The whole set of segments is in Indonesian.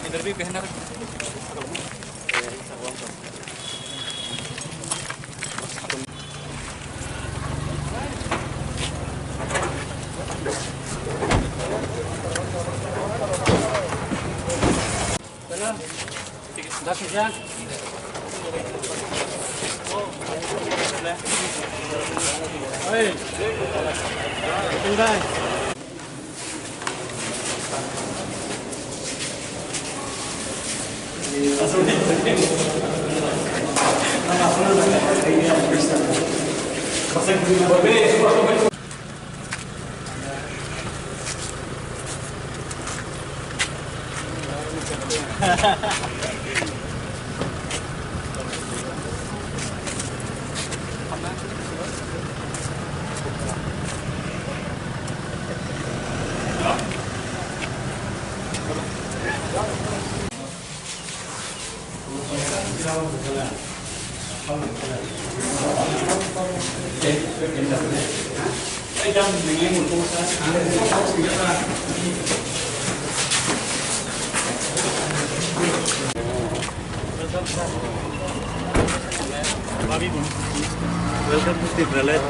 इधर भी पहना Welcome to Tibralet.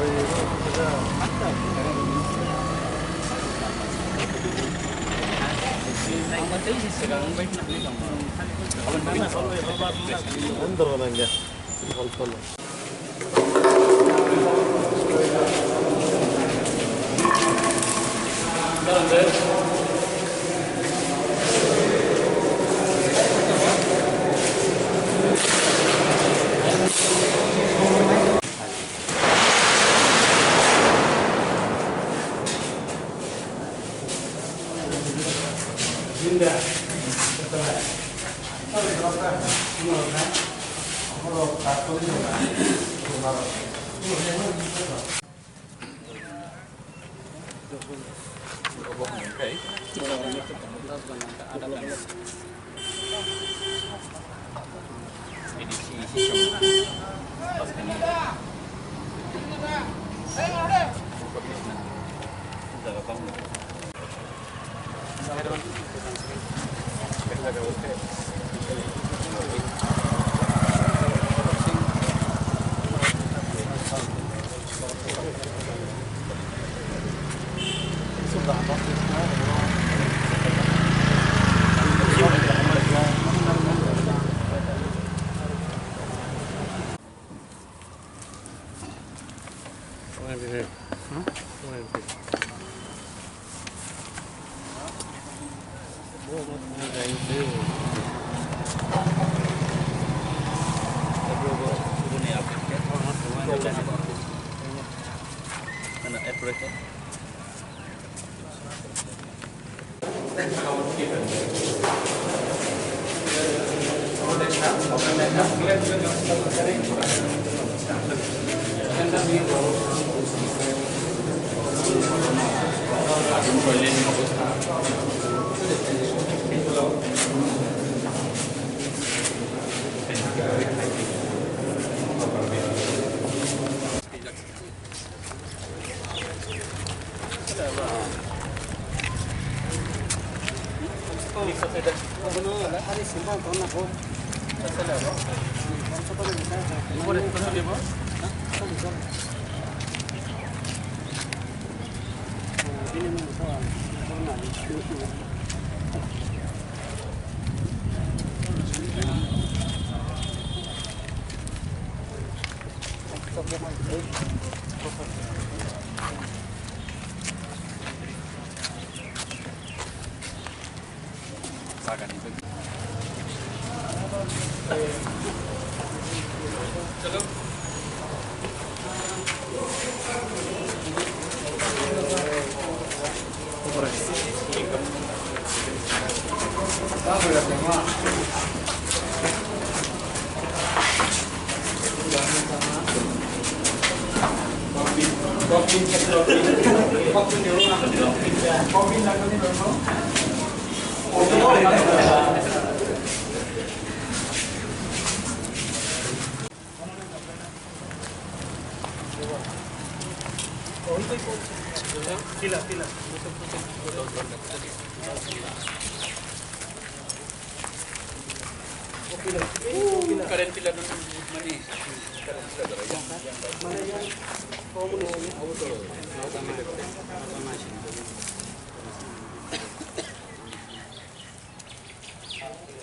Karen pila dun mani.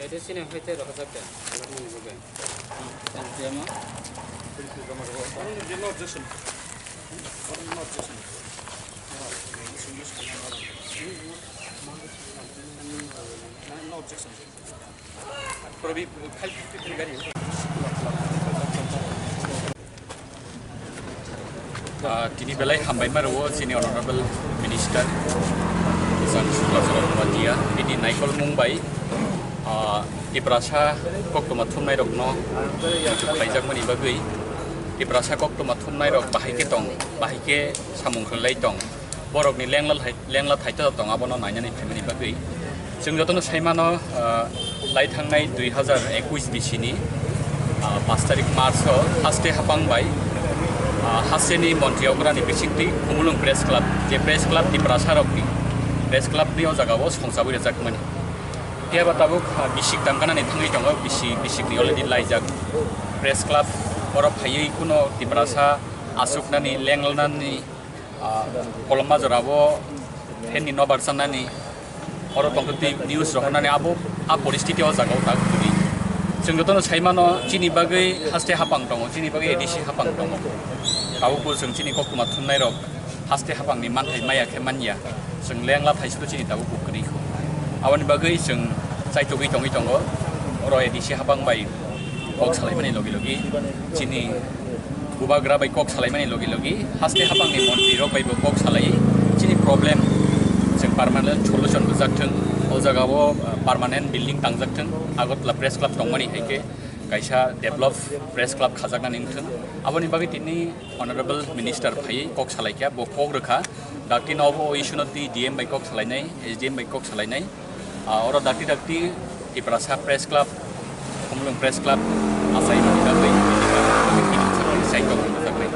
Jadi sini kita roh sakit. Kalau ni juga. Jangan mah. No objection. No objection. No objection. Probably help people gari. Tini belai hambai marawo sini honorable minister Sang Sulasara Matia ini naikol Mumbai di perasa kok tomatum naik rok no kaijak mani bagai di perasa kok tomatum naik rok bahike tong bahike samung kelai tong borok ni lengla thaita tong abono nanya ni family bagai जों जतन साइमानो लाइ थांनाय 2021 बिसिनि 5 तारिख मार्चआव हास्ते हापांबाय हासेनि मन्त्रियावग्रानि बिसिंति खुमुलुं प्रेस क्लाब जे प्रेस क्लाब नि प्रासारकनि प्रेस क्लाब नि जागाव संसाबै जाकमोन या बाताबो बिसिक दामगानानै थाङै दङ बिसिकनि अलरेडि लाइजाक प्रेस क्लाब बर फायै कुनो दिप्रासा आसुकनानि लेंलनानि कलमा जराबो फेनि नबारसानानि और तंगति न्यूज रहनानै आबो परिस्थिति जागाव तागुनि जों जतन साइमानो चिनि बागै हास्ते हापां दङ चिनि बागै एडिसि हापां दङ गावबो जों चिनि कक्टमा थुननाय रक हास्ते हापांनि मानथाय मायाखे मानिया जों लेंला थाइसुल चिनि ताबो बुकरिखौ आवानि बागै जों जायतगै दङै दङ और एडिसि हापां बाय कक सालायमानि लगे लगे चिनि गुबाग्रा बाय कक सालायमानि लगे लगे हास्ते हापांनि मन्त्रि रक बायबो कक सालायै चिनि प्रब्लेम जों पार्मानेन्ट सल्युशन जाथों ओ जागाव पार्मानेन्ट बिल्डिं तांजाथों आगतला प्रेस क्लाब दंमानि हायके गायसा डेभलप प्रेस क्लाब खाजागनानै थों आबनि बागै दिनै अनरेबल मिनिस्टार फायै कक सालायखया बकक रोखा डाक्टि नबो इशुनति डीएम बाय कक सालायनाय एसडीएम बाय कक सालायनाय और डाक्टि दिप्रासा प्रेस क्लाब खुमलुं प्रेस क्लाब आसायनि बागै साइटआव जाबाय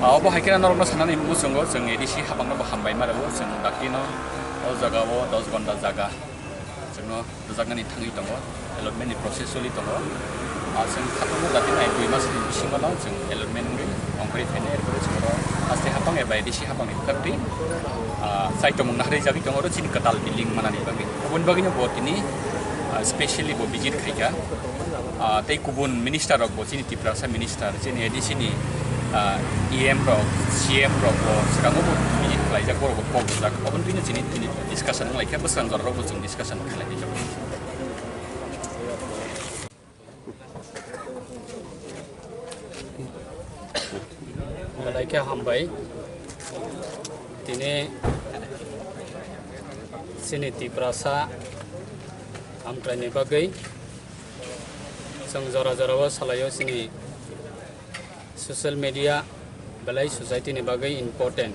अब हायकेरा नरनो सानानै मुसुंगो जों एडिसि हाबांनो हामबाय माराबो जों डाक्टिनो ओ जागाव 10 घन्टा जागा जोंनो जागानि थाङै दङ एलटमेन्टनि प्रसेस सोलि दङ जों खाथामो जाति नाय 2 मासनि सिङाव जों एलटमेन्टनि अंग्रै फैनाय एरबो जों आस्ते हाबां एबा एडिसि हाबांनि खाथि साइटआव मुंना हारि जागि दङ र चिनि कटाल बिल्डिं मानानि बागै गुबुन बागैनो बतिनि स्पेशली बो विजिट खायगा तै गुबुन मिनिस्टार अफ चिनि दिप्रासा मिनिस्टार चिनि एडिसिनि EM rok, CM rok, sekarang aku bikin pelajar baru aku fokus lagi. Apa tuh ini discussion lagi, apa sekarang kalau aku jeng discussion lagi coba. Lagi hambai, ini sini diperasa amklane bagai, jara-jara salayo sini. Social media balai society ni bagai important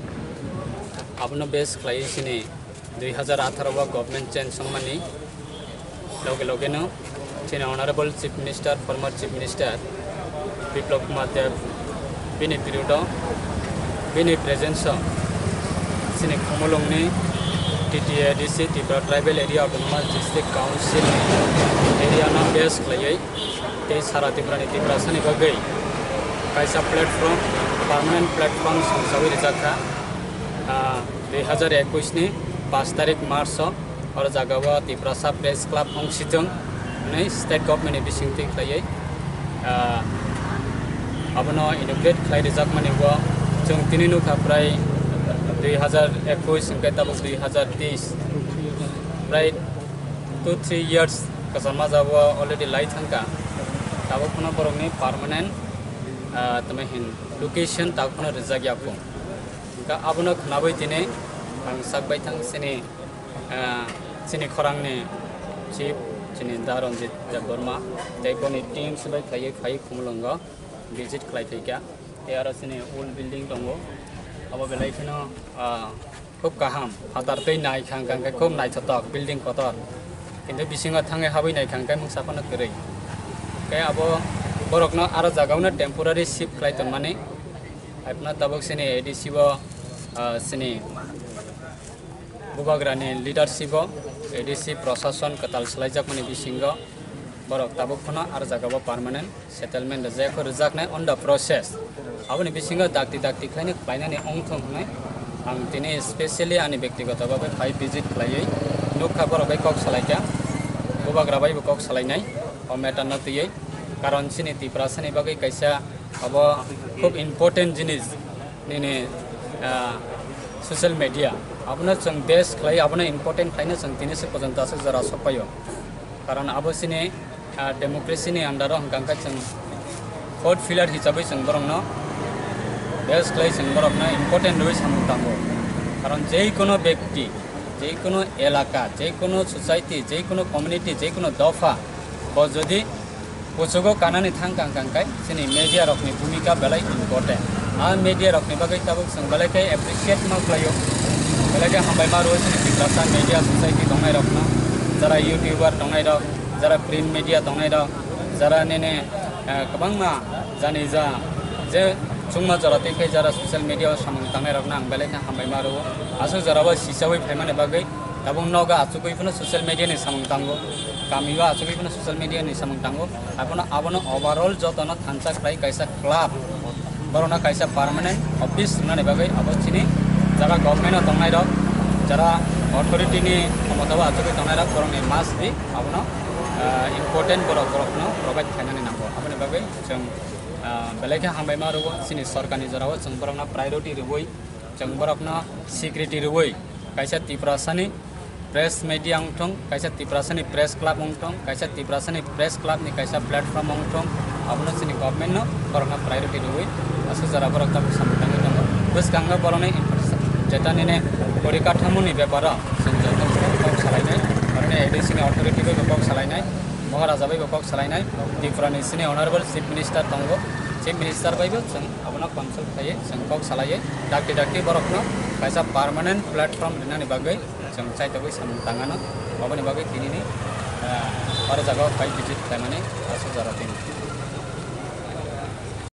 abno base klai sini 2018 wa government change samani loge no china honorable chief minister former chief minister Biplab Kumar Dev bini period bini presence sini khumulong ni TTADC Tripura tribal area autonomous district council area na base klai te sara Tripura ni Tripura sani bagai kaisa platform permanent platform संसावी रिजाखा 2021 नि 5 तारिख मार्च और जागावा दिप्रासा press club हंसिजों नै state government नि बिसिंथि खायै अबनो इनोग्रेट खाय रिजाक माने व जों तिनिनु खाफ्राय 2021 संके तब 2023 प्राय 2-3 years कसमा जावा अलरेडी लाइ थांका तब खुना बरंनि परमानेंट तमेहिन लोकेशन ताकना रिजाक यापो का अबनो खनाबै दिने आं साकबाय थां सिनि खरांनि चिफ सिनि दारनजित देबबर्मा दैबनि टीम सबाय खायै खुमलंग विजिट खालायथैका ए आरो सिनि ओल्ड बिल्डिं दङ अब बेलायखनो खूब गाहाम हादारदै नायखां गांगाय खूब नायथतक बिल्डिं कतर किन्तु बिसिङा थाङै हाबै नायखां गाय मुसाफानो गरै गाय अब बरकनो आरो जागावनो टेम्परारि शिफ्ट खालायतन माने अपना तबक सिनि एडिसिव सिनि बुबाग्रानि लिडारशिप एडिसि प्रशासन कताल सलायजाक माने बिसिंग borok tabuk khono ar jagao permanent settlement rejak rejaknai on the process aboni bisingo dakti khaini khlainani ongthong hnai ang tini specially ani ব্যক্তিগত ভাবে 5 visit khlaiei nukha borok bai kok salaika bobagra bai kok salainai o meta natiyei karon sini tiprasani bagai kaisa abo khub important jinis nini social media abona chung best khlai abona important khlaina chung tini se pojanta se jara sopayo karon abo sini democracy ni under hangkangka chung fourth pillar hisabai chung borongno best khlai chung borokna important roi samung tango karon jei kono ব্যক্তি jei kono elaka jei kono society jei kono community jei kono dofa bo jodi pochogo kanani thangkangkai sini media rokni bhumika belai important a media rokni bagai tabuk chung belai kai appreciate ma khlayo belai kai hambai ma ro sini tikrasa media society dongai rokna jara youtuber dongai rok jara print media dongai rok jara nene kabangma jani ja je chungma jara tekai jara social media samung tangai rokna ang belai kai hambai ma ro asu jara ba sisawai phaimane bagai tabung noga achukoi puno social media ni samung tango kamiwa achukoi puno social media ni samung tango abono overall jotono thansa khlai kaisa club borona kaisa permanent office nani bagai abo chini jara government tongai rok jara authority ni khamatawa achukoi tongai rok borong ni must be abono important borokno provide khainani nango aboni bagai jong belai kai hambai ma ro sini sarkani jarao jong borokna priority roi jong borokna security roi kaisa tiprasani press media ongthong kaisa tiprasani press club ongthong kaisa tiprasani press club ni kaisa platform ongthong abono sini government no borokna priority roi asu jara borok ta samtang tango bus ganga borone jeta nene porikathamoni byapara sanjana kok salainai arne additional authority ko kok salainai maharaja bai kok salainai different sini honorable chief minister tango chief minister bai jeng abono consult khai jeng kok salai dakti borokno kaisa permanent platform dinani bagai jeng chai tabai samtangana aboni bagai tinini ar jaga 5 visit khaimane asu jara tin